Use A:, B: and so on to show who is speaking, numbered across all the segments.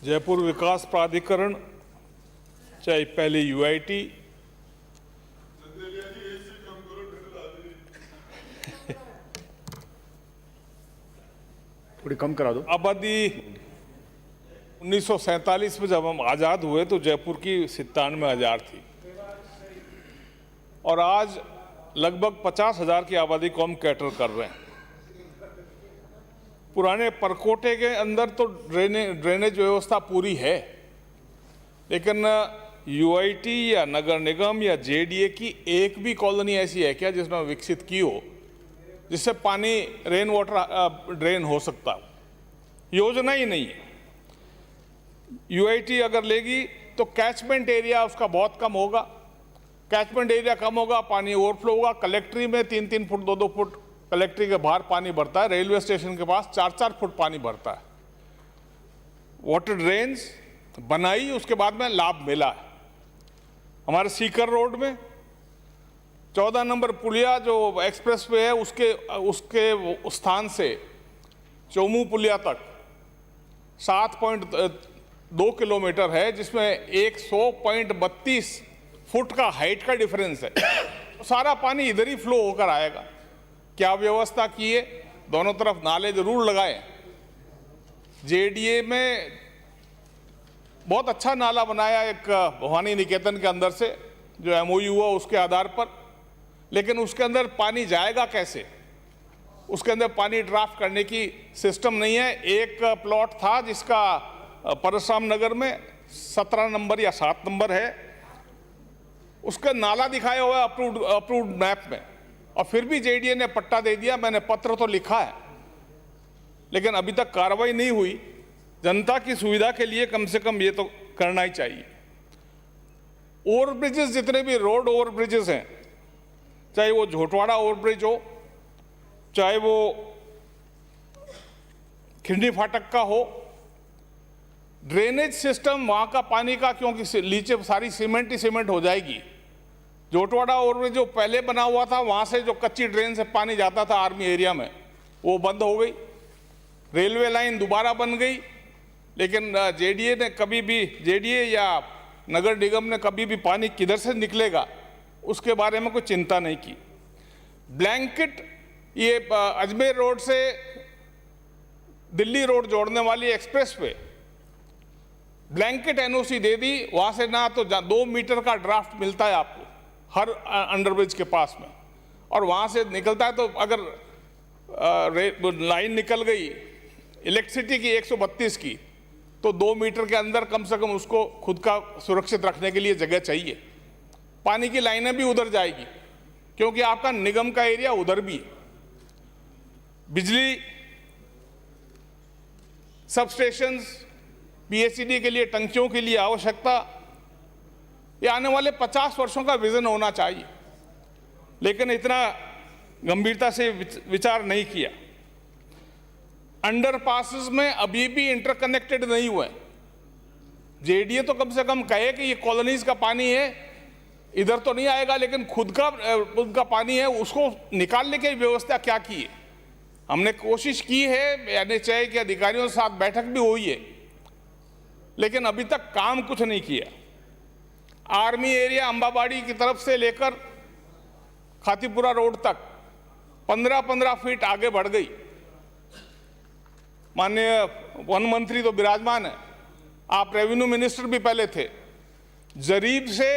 A: जयपुर विकास प्राधिकरण, चाहे पहले यूआईटी,
B: थोड़ी कम करा दो।
A: आबादी 1947 में जब हम आज़ाद हुए तो जयपुर की 97,000 थी और आज लगभग 50,000 की आबादी को हम कैटर कर रहे हैं। पुराने परकोटे के अंदर तो ड्रेनेज व्यवस्था पूरी है, लेकिन यूआईटी या नगर निगम या जेडीए की एक भी कॉलोनी ऐसी है क्या जिसमें विकसित की हो जिससे पानी रेन वाटर ड्रेन हो सकता हो? योजना ही नहीं है। यूआईटी अगर लेगी तो कैचमेंट एरिया उसका बहुत कम होगा, कैचमेंट एरिया कम होगा, पानी ओवरफ्लो होगा। कलेक्ट्री में 3-3 फुट 2-2 फुट कलेक्ट्री के बाहर पानी भरता है, रेलवे स्टेशन के पास 4-4 फुट पानी भरता है। वाटर ड्रेन्स बनाई, उसके बाद में लाभ मिला है। हमारे सीकर रोड में 14 नंबर पुलिया जो एक्सप्रेस वे है उसके स्थान से चोमू पुलिया तक 7.2 किलोमीटर है, जिसमें 100.32 फुट का हाइट का डिफरेंस है। तो सारा पानी इधर ही फ्लो होकर आएगा। क्या व्यवस्था की है? दोनों तरफ नाले जरूर लगाए। जेडीए में बहुत अच्छा नाला बनाया एक भवानी निकेतन के अंदर से, जो एमओयू हुआ उसके आधार पर, लेकिन उसके अंदर पानी जाएगा कैसे? उसके अंदर पानी ड्राफ्ट करने की सिस्टम नहीं है। एक प्लॉट था जिसका परशुराम नगर में 17 नंबर या 7 नंबर है, उसका नाला दिखाया हुआ है अप्रूव्ड मैप में, और फिर भी जेडीए ने पट्टा दे दिया। मैंने पत्र तो लिखा है, लेकिन अभी तक कार्रवाई नहीं हुई। जनता की सुविधा के लिए कम से कम ये तो करना ही चाहिए। ओवर ब्रिजेस, जितने भी रोड ओवर ब्रिजेस हैं, चाहे वो झोटवाड़ा ओवर ब्रिज हो, चाहे वो खिंडी फाटक का हो, ड्रेनेज सिस्टम वहां का पानी का, क्योंकि नीचे सारी सीमेंट ही सीमेंट हो जाएगी। झोटवाड़ा ओवर ब्रिज जो पहले बना हुआ था, वहां से जो कच्ची ड्रेन से पानी जाता था आर्मी एरिया में, वो बंद हो गई। रेलवे लाइन दोबारा बन गई, लेकिन जेडीए ने कभी भी, जेडीए या नगर निगम ने कभी भी पानी किधर से निकलेगा उसके बारे में कोई चिंता नहीं की। ब्लैंकेट, ये अजमेर रोड से दिल्ली रोड जोड़ने वाली एक्सप्रेस पे ब्लैंकेट एनओसी दे दी। वहां से ना तो 2 मीटर का ड्राफ्ट मिलता है आपको हर अंडरब्रिज के पास में, और वहां से निकलता है तो अगर लाइन निकल गई इलेक्ट्रिसिटी की 132 की, तो 2 मीटर के अंदर कम से कम उसको खुद का सुरक्षित रखने के लिए जगह चाहिए। पानी की लाइनें भी उधर जाएगी, क्योंकि आपका निगम का एरिया उधर भी है। बिजली सब स्टेशंस, पीएचईडी के लिए टंकियों के लिए आवश्यकता, ये आने वाले 50 वर्षों का विजन होना चाहिए, लेकिन इतना गंभीरता से विचार नहीं किया। अंडरपासेस में अभी भी इंटरकनेक्टेड नहीं हुए। जेडीए तो कम से कम कहे कि ये कॉलोनीज का पानी है, इधर तो नहीं आएगा, लेकिन खुद का पानी है, उसको निकालने की व्यवस्था क्या की है? हमने कोशिश की है, एनएचआई के अधिकारियों के साथ बैठक भी हुई है, लेकिन अभी तक काम कुछ नहीं किया। आर्मी एरिया अंबाबाड़ी की तरफ से लेकर खातीपुरा रोड तक 15-15 फीट आगे बढ़ गई। माननीय वन मंत्री तो विराजमान है, आप रेवेन्यू मिनिस्टर भी पहले थे। जरीब से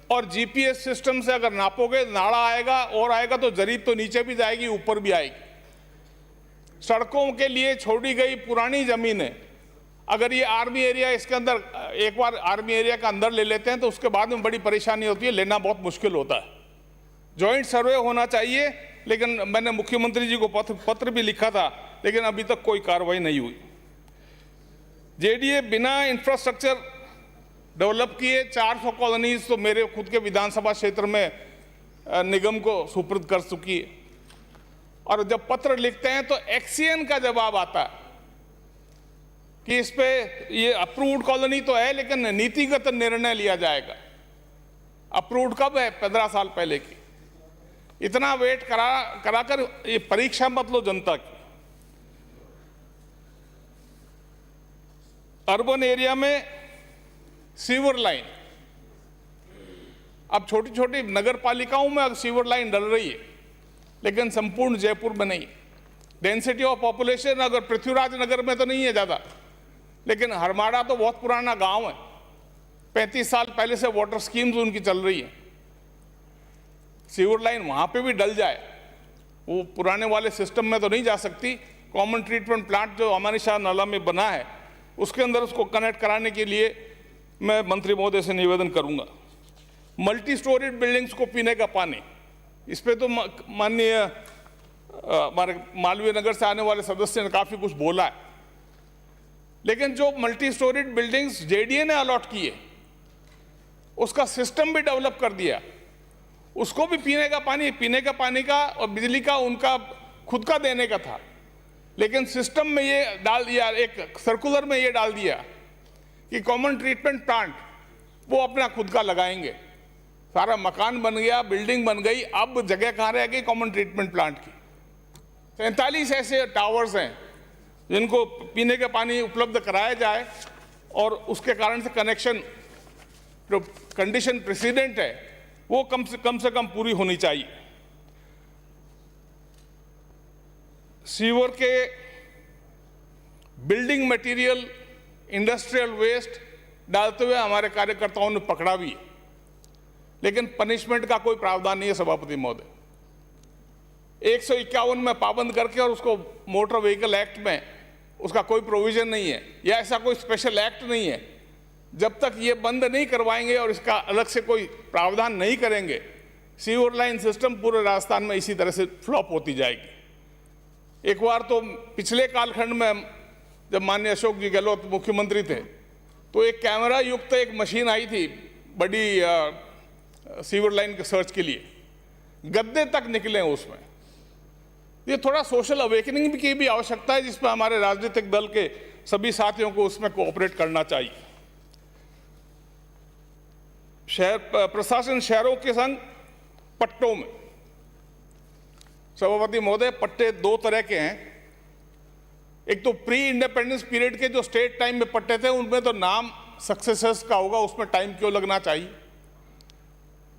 A: और जीपीएस सिस्टम से अगर नापोगे, नाड़ा आएगा और आएगा तो जरीब तो नीचे भी जाएगी, ऊपर भी आएगी। सड़कों के लिए छोड़ी गई पुरानी जमीनें, अगर ये आर्मी एरिया, इसके अंदर एक बार आर्मी एरिया का अंदर ले लेते हैं तो उसके बाद में बड़ी परेशानी होती है, लेना बहुत मुश्किल होता है। जॉइंट सर्वे होना चाहिए, लेकिन मैंने मुख्यमंत्री जी को पत्र भी लिखा था, लेकिन अभी तक कोई कार्रवाई नहीं हुई। जेडीए बिना इंफ्रास्ट्रक्चर डेवलप किए 400 कॉलोनीज तो मेरे खुद के विधानसभा क्षेत्र में निगम को सुपुर्द कर चुकी है। और जब पत्र लिखते हैं तो एक्सीएन का जवाब आता है कि इस पे ये अप्रूव्ड कॉलोनी तो है, लेकिन नीतिगत निर्णय लिया जाएगा। अप्रूव्ड कब है? 15 साल पहले की। इतना वेट कराकर ये परीक्षा मत लो जनता की। अर्बन एरिया में सीवर लाइन, अब छोटी छोटी नगर पालिकाओं में सीवर लाइन डल रही है, लेकिन संपूर्ण जयपुर में नहीं। डेंसिटी ऑफ पॉपुलेशन अगर पृथ्वीराज नगर में तो नहीं है ज़्यादा, लेकिन हरमाड़ा तो बहुत पुराना गांव है, 35 साल पहले से वाटर स्कीम्स उनकी चल रही है। सीवर लाइन वहाँ पे भी डल जाए, वो पुराने वाले सिस्टम में तो नहीं जा सकती। कॉमन ट्रीटमेंट प्लांट जो अमानी शाह नाला में बना है, उसके अंदर उसको कनेक्ट कराने के लिए मैं मंत्री महोदय से निवेदन करूंगा। मल्टी स्टोरीड बिल्डिंग्स को पीने का पानी, इस पे तो माननीय हमारे मालवीय नगर से आने वाले सदस्य ने काफ़ी कुछ बोला है, लेकिन जो मल्टी स्टोरीड बिल्डिंग्स जेडीए ने अलॉट किए, उसका सिस्टम भी डेवलप कर दिया, उसको भी पीने का पानी का और बिजली का उनका खुद का देने का था, लेकिन सिस्टम में ये डाल दिया, एक सर्कुलर में ये डाल दिया कि कॉमन ट्रीटमेंट प्लांट वो अपना खुद का लगाएंगे। सारा मकान बन गया, बिल्डिंग बन गई, अब जगह कहाँ रह गई कॉमन ट्रीटमेंट प्लांट की। 47 ऐसे टावर्स हैं जिनको पीने का पानी उपलब्ध कराया जाए, और उसके कारण से कनेक्शन जो कंडीशन प्रेसिडेंट है वो कम से कम पूरी होनी चाहिए। सीवर के बिल्डिंग मटेरियल, इंडस्ट्रियल वेस्ट डालते हुए हमारे कार्यकर्ताओं ने पकड़ा भी है, लेकिन पनिशमेंट का कोई प्रावधान नहीं है सभापति महोदय। 151 में पाबंद करके और उसको मोटर व्हीकल एक्ट में उसका कोई प्रोविजन नहीं है, या ऐसा कोई स्पेशल एक्ट नहीं है। जब तक ये बंद नहीं करवाएंगे और इसका अलग से कोई प्रावधान नहीं करेंगे, सीवर लाइन सिस्टम पूरे राजस्थान में इसी तरह से फ्लॉप होती जाएगी। एक बार तो पिछले कालखंड में जब माननीय अशोक जी गहलोत मुख्यमंत्री थे, तो एक कैमरा युक्त एक मशीन आई थी बड़ी सीवर लाइन के सर्च के लिए, गद्दे तक निकले उसमें। ये थोड़ा सोशल अवेकनिंग की भी आवश्यकता है, जिसमें हमारे राजनीतिक दल के सभी साथियों को उसमें कोऑपरेट करना चाहिए। शहर प्रशासन शहरों के संग पट्टों में, सभापति महोदय, पट्टे दो तरह के हैं। एक तो प्री इंडिपेंडेंस पीरियड के जो स्टेट टाइम में पट्टे थे, उनमें तो नाम सक्सेसर्स का होगा, उसमें टाइम क्यों लगना चाहिए।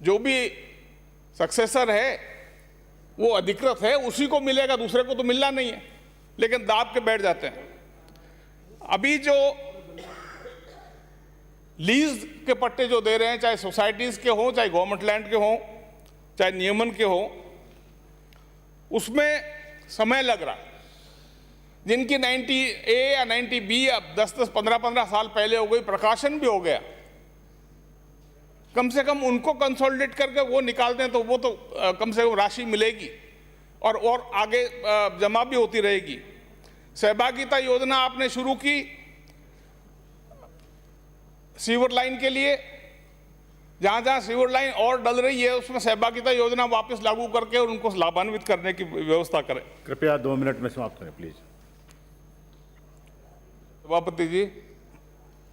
A: जो भी सक्सेसर है वो अधिकृत है, उसी को मिलेगा, दूसरे को तो मिलना नहीं है, लेकिन दाब के बैठ जाते हैं। अभी जो लीज के पट्टे जो दे रहे हैं, चाहे सोसाइटीज के हों, चाहे गवर्नमेंट लैंड के हों, चाहे नियमन के हों, उसमें समय लग रहा। जिनकी 90A या 90B अब 10-10, 15-15 साल पहले हो गई, प्रकाशन भी हो गया, कम से कम उनको कंसोलिडेट करके वो निकाल दें तो वो तो कम से कम राशि मिलेगी और आगे जमा भी होती रहेगी। सहभागिता योजना आपने शुरू की सीवर लाइन के लिए, जहां जहां सीवर लाइन और डल रही है उसमें सहभागिता योजना वापस लागू करके और उनको लाभान्वित करने की व्यवस्था करें।
B: कृपया 2 मिनट में समाप्त करें प्लीज।
A: सभापति जी,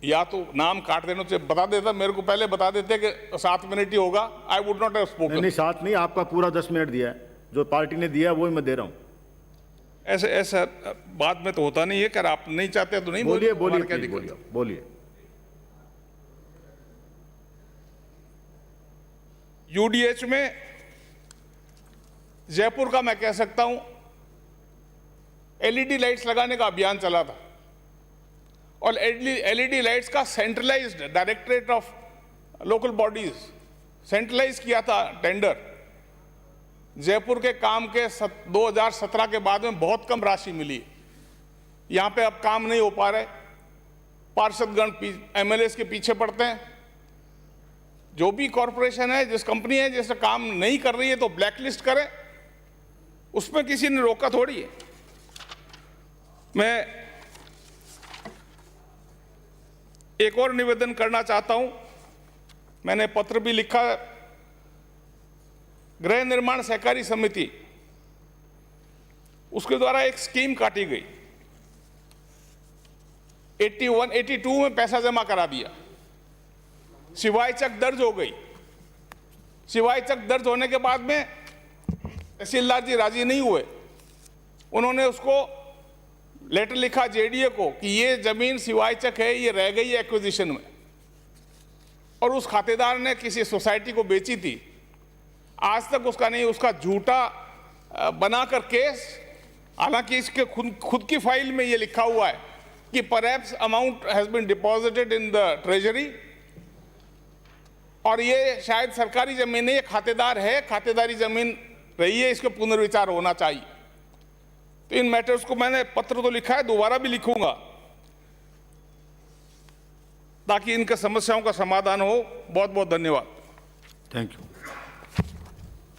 A: या तो नाम काट देना चाहिए, बता देता, मेरे को पहले बता देते कि 7 मिनट ही होगा, I would not have spoken.
B: नहीं 7 नहीं, आपका पूरा 10 मिनट दिया है, जो पार्टी ने दिया वही मैं दे रहा हूं।
A: ऐसा बाद में तो होता नहीं है, कर आप नहीं चाहते तो नहीं
B: बोलिए। बोलिए।
A: यूडीएच में जयपुर का मैं कह सकता हूं एलईडी लाइट्स लगाने का अभियान चला था, और एलईडी लाइट्स का centralised directorate of local bodies centralise किया था टेंडर। जयपुर के काम के 2017 के बाद में बहुत कम राशि मिली, यहां पे अब काम नहीं हो पा रहे, पार्षदगण एमएलएस के पीछे पड़ते हैं। जो भी कॉरपोरेशन है, जिस कंपनी है जैसे काम नहीं कर रही है तो ब्लैकलिस्ट करें, उसमें किसी ने रोका थोड़ी है। मैं एक और निवेदन करना चाहता हूं, मैंने पत्र भी लिखा। गृह निर्माण सहकारी समिति, उसके द्वारा एक स्कीम काटी गई, 82 में पैसा जमा करा दिया, शिवाय चक दर्ज हो गई। शिवाय चक दर्ज होने के बाद में तहसीलदार जी राजी नहीं हुए, उन्होंने उसको लेटर लिखा जेडीए को कि ये जमीन सिवाय चक है, ये रह गई है एक्विजिशन में, और उस खातेदार ने किसी सोसाइटी को बेची थी। आज तक उसका नहीं, उसका झूठा बनाकर केस, हालांकि इसके खुद की फाइल में ये लिखा हुआ है कि perhaps amount has been deposited in the treasury, और ये शायद सरकारी जमीन है, ये खातेदार है, खातेदारी जमीन रही है, इसका पुनर्विचार होना चाहिए। तो इन मैटर्स को मैंने पत्र तो लिखा है, दोबारा भी लिखूंगा ताकि इनके समस्याओं का समाधान हो। बहुत बहुत धन्यवाद।
B: Thank you.